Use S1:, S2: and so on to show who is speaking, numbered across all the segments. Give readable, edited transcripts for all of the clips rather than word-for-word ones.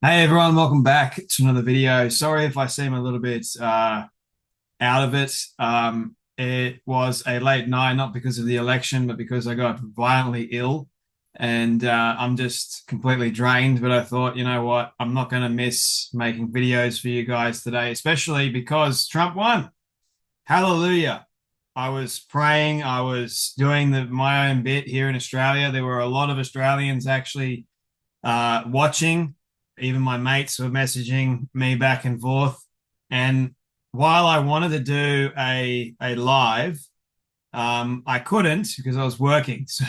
S1: Hey everyone, welcome back to another video. Sorry if I seem a little bit out of it. It was a late night, not because of the election, but because I got violently ill and I'm just completely drained. But I thought, you know what? I'm not going to miss making videos for you guys today, especially because Trump won. Hallelujah. I was praying, I was doing my own bit here in Australia. There were a lot of Australians actually watching. Even my mates were messaging me back and forth. And while I wanted to do a live, I couldn't because I was working. So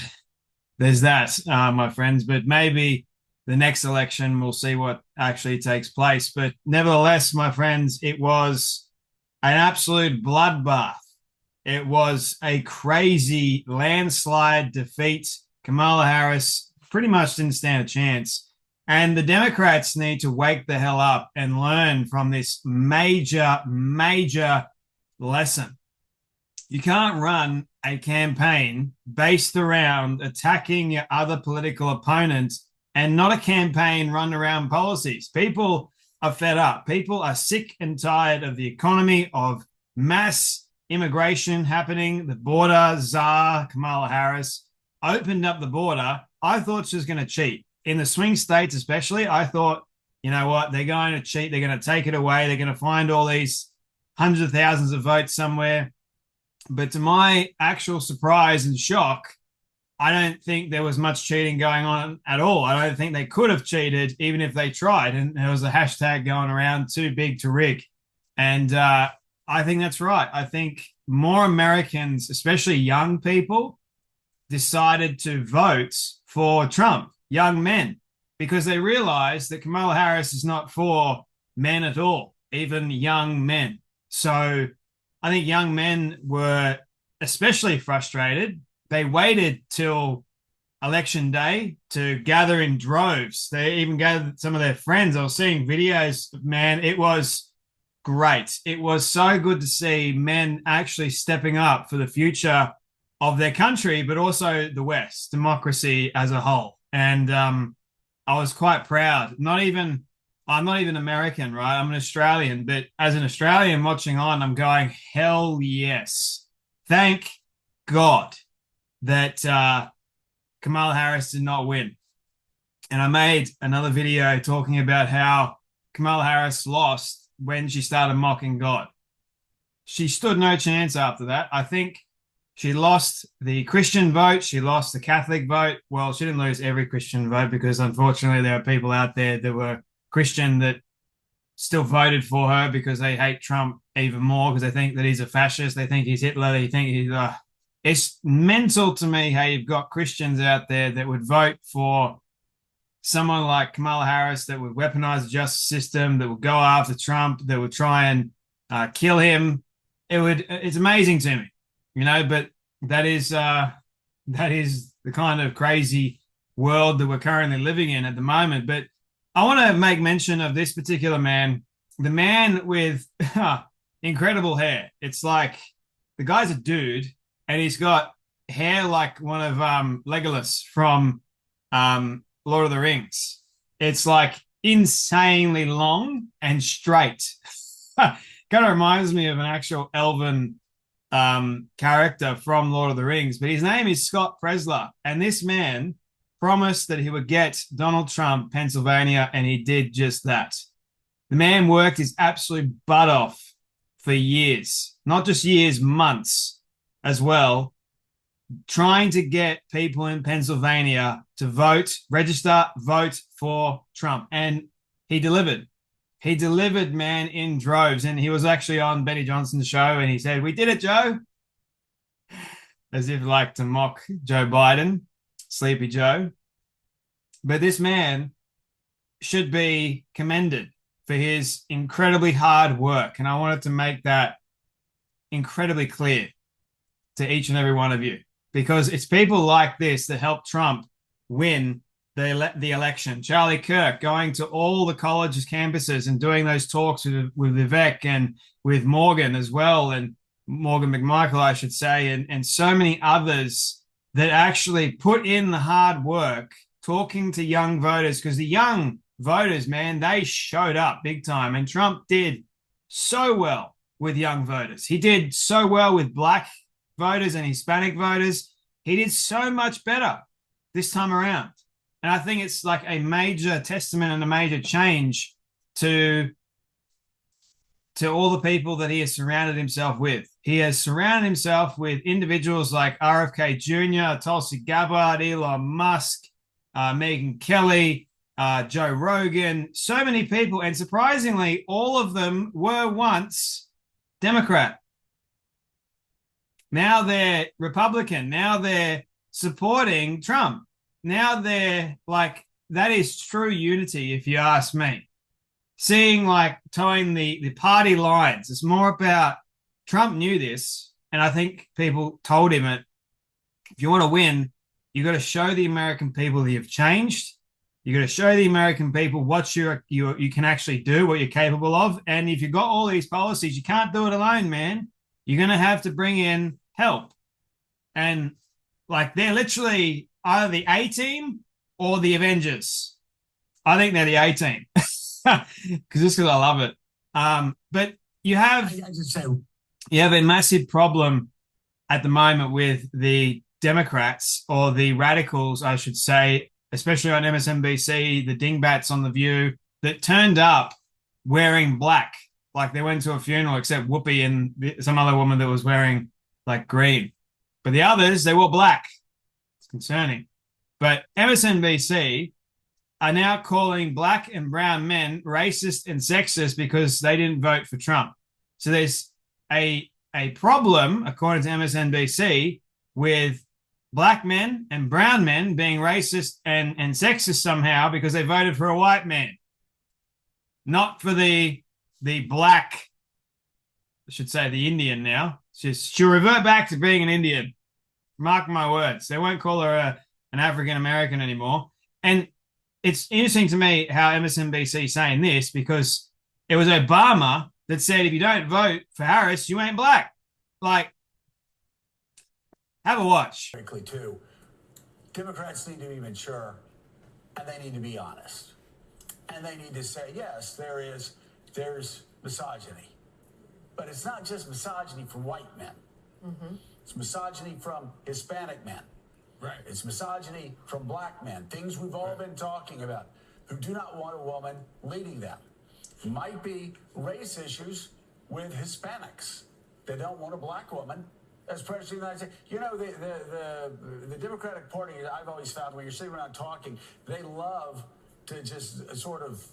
S1: there's that, my friends. But maybe the next election we'll see what actually takes place. But nevertheless, my friends, it was an absolute bloodbath. It was a crazy landslide defeat. Kamala Harris pretty much didn't stand a chance. And the Democrats need to wake the hell up and learn from this major, major lesson. You can't run a campaign based around attacking your other political opponent and not a campaign run around policies. People are fed up. People are sick and tired of the economy, of mass immigration happening. The border czar, Kamala Harris, opened up the border. I thought she was going to cheat. In the swing states, especially, I thought, you know what, they're going to cheat. They're going to take it away. They're going to find all these hundreds of thousands of votes somewhere. But to my actual surprise and shock, I don't think there was much cheating going on at all. I don't think they could have cheated even if they tried. And there was a hashtag going around, too big to rig. And I think that's right. I think more Americans, especially young people, decided to vote for Trump, young men, because they realized that Kamala Harris is not for men at all, even young men. So I think young men were especially frustrated. They waited till election day to gather in droves. They even gathered some of their friends. I was seeing videos, man, it was great. It was so good to see men actually stepping up for the future of their country, but also the West, democracy as a whole. And I was quite proud. I'm not even American, right? I'm an Australian, but as an Australian watching on, I'm going, hell yes. Thank God that Kamala Harris did not win. And I made another video talking about how Kamala Harris lost when she started mocking God. She stood no chance after that. I think she lost the Christian vote. She lost the Catholic vote. Well, she didn't lose every Christian vote because unfortunately there are people out there that were Christian that still voted for her because they hate Trump even more because they think that he's a fascist. They think he's Hitler. They think he's... It's mental to me how you've got Christians out there that would vote for someone like Kamala Harris that would weaponize the justice system, that would go after Trump, that would try and kill him. It's amazing to me, you know, but that is the kind of crazy world that we're currently living in at the moment. But I want to make mention of this particular man, the man with incredible hair. It's like the guy's a dude and he's got hair like one of Legolas from Lord of the Rings. It's like insanely long and straight. Kind of reminds me of an actual elven character from Lord of the Rings, but his name is Scott Presler. And this man promised that he would get Donald Trump Pennsylvania, and he did just that. The man worked his absolute butt off for years, not just years, months as well, trying to get people in Pennsylvania to vote, register, vote for Trump. And he delivered. He delivered, man, in droves. And he was actually on Benny Johnson's show and he said, "We did it, Joe." As if like to mock Joe Biden, Sleepy Joe. But this man should be commended for his incredibly hard work. And I wanted to make that incredibly clear to each and every one of you, because it's people like this that helped Trump win the election. Charlie Kirk going to all the colleges, campuses, and doing those talks with Vivek and with Morgan as well, and Morgan McMichael, I should say, and so many others that actually put in the hard work talking to young voters, because the young voters, man, they showed up big time. And Trump did so well with young voters. He did so well with black voters and Hispanic voters. He did so much better this time around. And I think it's like a major testament and a major change to all the people that he has surrounded himself with. He has surrounded himself with individuals like RFK Jr., Tulsi Gabbard, Elon Musk, Megyn Kelly, Joe Rogan, so many people. And surprisingly, all of them were once Democrat. Now they're Republican. Now they're supporting Trump. Now they're like, that is true unity, if you ask me. Seeing like towing the party lines. It's more about Trump knew this, and I think people told him it. If you want to win, you got to show the American people that you've changed. You got to show the American people what you can actually do, what you're capable of. And if you've got all these policies, you can't do it alone, man. You're going to have to bring in help. And like they're literally either the A team or the Avengers. I think they're the A team because I love it. But you have a massive problem at the moment with the Democrats, or the radicals, I should say, especially on MSNBC, the dingbats on The View, that turned up wearing black, like they went to a funeral, except Whoopi and some other woman that was wearing like green. But the others, they wore black. It's concerning. But MSNBC are now calling black and brown men racist and sexist because they didn't vote for Trump. So there's a problem, according to MSNBC, with black men and brown men being racist and sexist somehow because they voted for a white man, not for the black, I should say the Indian now. She'll revert back to being an Indian. Mark my words. They won't call her an African-American anymore. And it's interesting to me how MSNBC is saying this, because it was Obama that said, if you don't vote for Harris, you ain't black. Like, have a watch.
S2: Quickly, too. Democrats need to be mature, and they need to be honest. And they need to say, yes, there's misogyny. But it's not just misogyny from white men. Mm-hmm. It's misogyny from Hispanic men. Right. It's misogyny from black men, things we've all been talking about, who do not want a woman leading them. Might be race issues with Hispanics. They don't want a black woman as president of the United States. You know, the Democratic Party, I've always found, when you're sitting around talking, they love to just sort of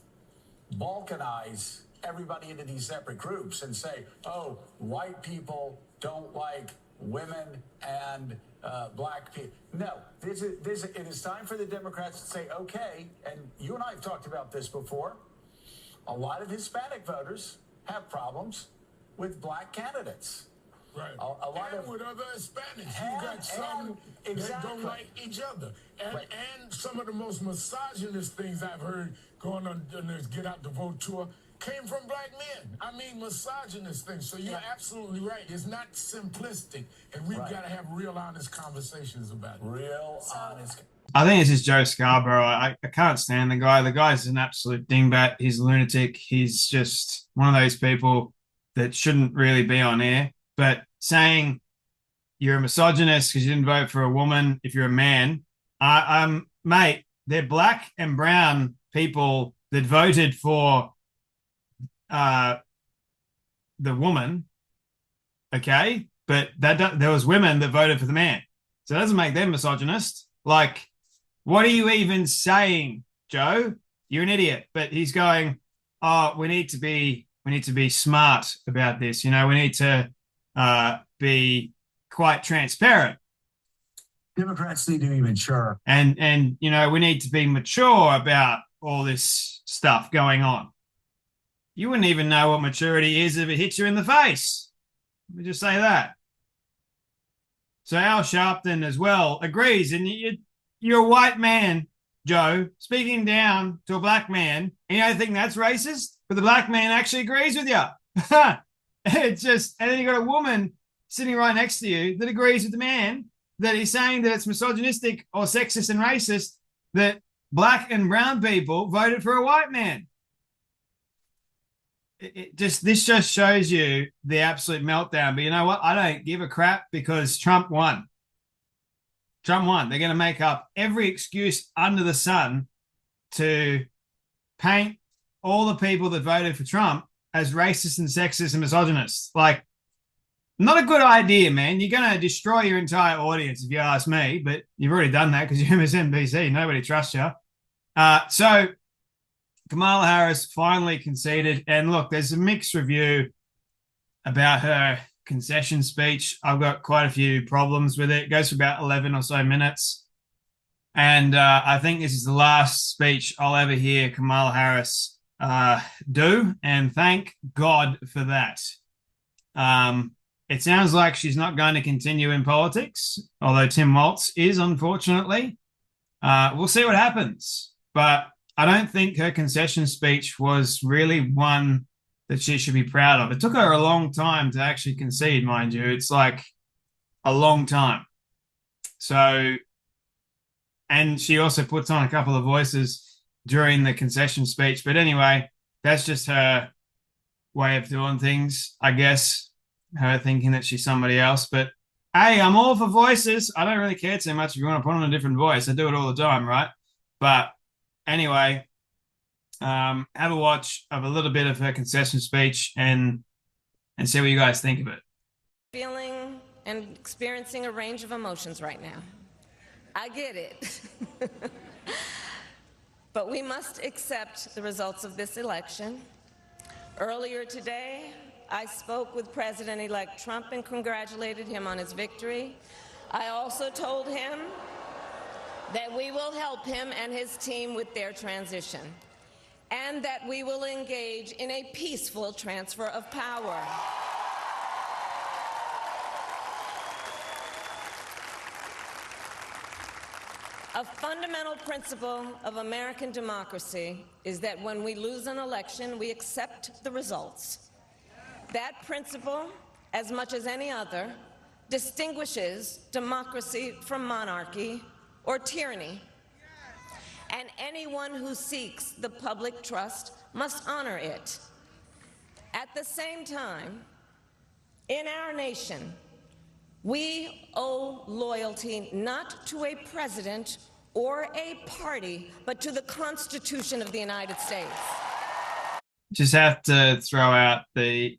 S2: balkanize everybody into these separate groups and say, oh, white people don't like women and black people. No, it is time for the Democrats to say, okay, and you and I have talked about this before, a lot of Hispanic voters have problems with black candidates.
S3: Right.
S2: A lot
S3: and
S2: of
S3: with other Hispanics. You got some that don't like each other. And some of the most misogynist things I've heard going on this Get Out the Vote tour came from black men. I mean, misogynist things. So you're absolutely right. It's not simplistic. And we've got to have real honest conversations about it.
S2: Honest.
S1: I think this is Joe Scarborough. I can't stand the guy. The guy's an absolute dingbat. He's a lunatic. He's just one of those people that shouldn't really be on air. But saying you're a misogynist because you didn't vote for a woman if you're a man, mate, they're black and brown people that voted for the woman, okay? But there was women that voted for the man. So it doesn't make them misogynist. Like, what are you even saying, Joe? You're an idiot. But he's going, oh, we need to be smart about this. You know, we need to be quite transparent.
S2: Democrats need to be mature.
S1: And you know, we need to be mature about all this stuff going on. You wouldn't even know what maturity is if it hits you in the face. Let me just say that. So Al Sharpton as well agrees. And you're a white man, Joe, speaking down to a black man, and you don't think that's racist? But the black man actually agrees with you. It's just, and then you got a woman sitting right next to you that agrees with the man, that he's saying that it's misogynistic or sexist and racist, that black and brown people voted for a white man. This just shows you the absolute meltdown. But you know what? I don't give a crap because Trump won. Trump won. They're going to make up every excuse under the sun to paint all the people that voted for Trump as racist and sexist and misogynist. Like, not a good idea, man. You're going to destroy your entire audience if you ask me, but you've already done that because you're MSNBC. Nobody trusts you. So Kamala Harris finally conceded. And look, there's a mixed review about her concession speech. I've got quite a few problems with it. It goes for about 11 or so minutes. And I think this is the last speech I'll ever hear Kamala Harris do. And thank God for that. It sounds like she's not going to continue in politics, although Tim Walz is, unfortunately. We'll see what happens. But I don't think her concession speech was really one that she should be proud of. It took her a long time to actually concede, mind you. It's like a long time. So, and she also puts on a couple of voices during the concession speech. But anyway, that's just her way of doing things, I guess. Her thinking that she's somebody else. But hey, I'm all for voices. I don't really care too much if you want to put on a different voice. I do it all the time, right? But anyway, have a watch of a little bit of her concession speech and see what you guys think of it.
S4: Feeling and experiencing a range of emotions right now. I get it. But we must accept the results of this election. Earlier today, I spoke with President-elect Trump and congratulated him on his victory. I also told him that we will help him and his team with their transition, and that we will engage in a peaceful transfer of power. A fundamental principle of American democracy is that when we lose an election, we accept the results. That principle, as much as any other, distinguishes democracy from monarchy or tyranny. And anyone who seeks the public trust must honor it. At the same time, in our nation, we owe loyalty not to a president or a party, but to the Constitution of the United States.
S1: Just have to throw out the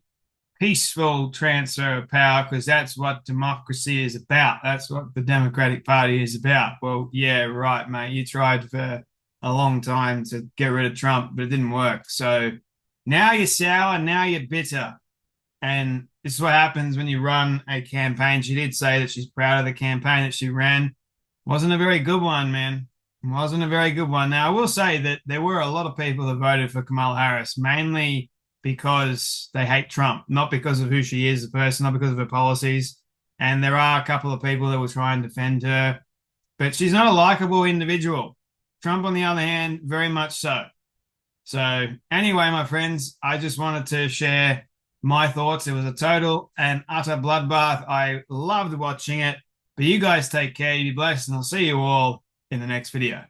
S1: peaceful transfer of power because that's what democracy is about. That's what the Democratic Party is about. Well, yeah, right, mate. You tried for a long time to get rid of Trump, but it didn't work. So now you're sour, now you're bitter. And this is what happens when you run a campaign. She did say that she's proud of the campaign that she ran. Wasn't a very good one, man. Wasn't a very good one. Now, I will say that there were a lot of people that voted for Kamala Harris, mainly because they hate Trump, not because of who she is as a person, not because of her policies. And there are a couple of people that will try and defend her. But she's not a likable individual. Trump, on the other hand, very much so. So anyway, my friends, I just wanted to share my thoughts. It was a total and utter bloodbath. I loved watching it. But you guys take care. You be blessed, and I'll see you all in the next video.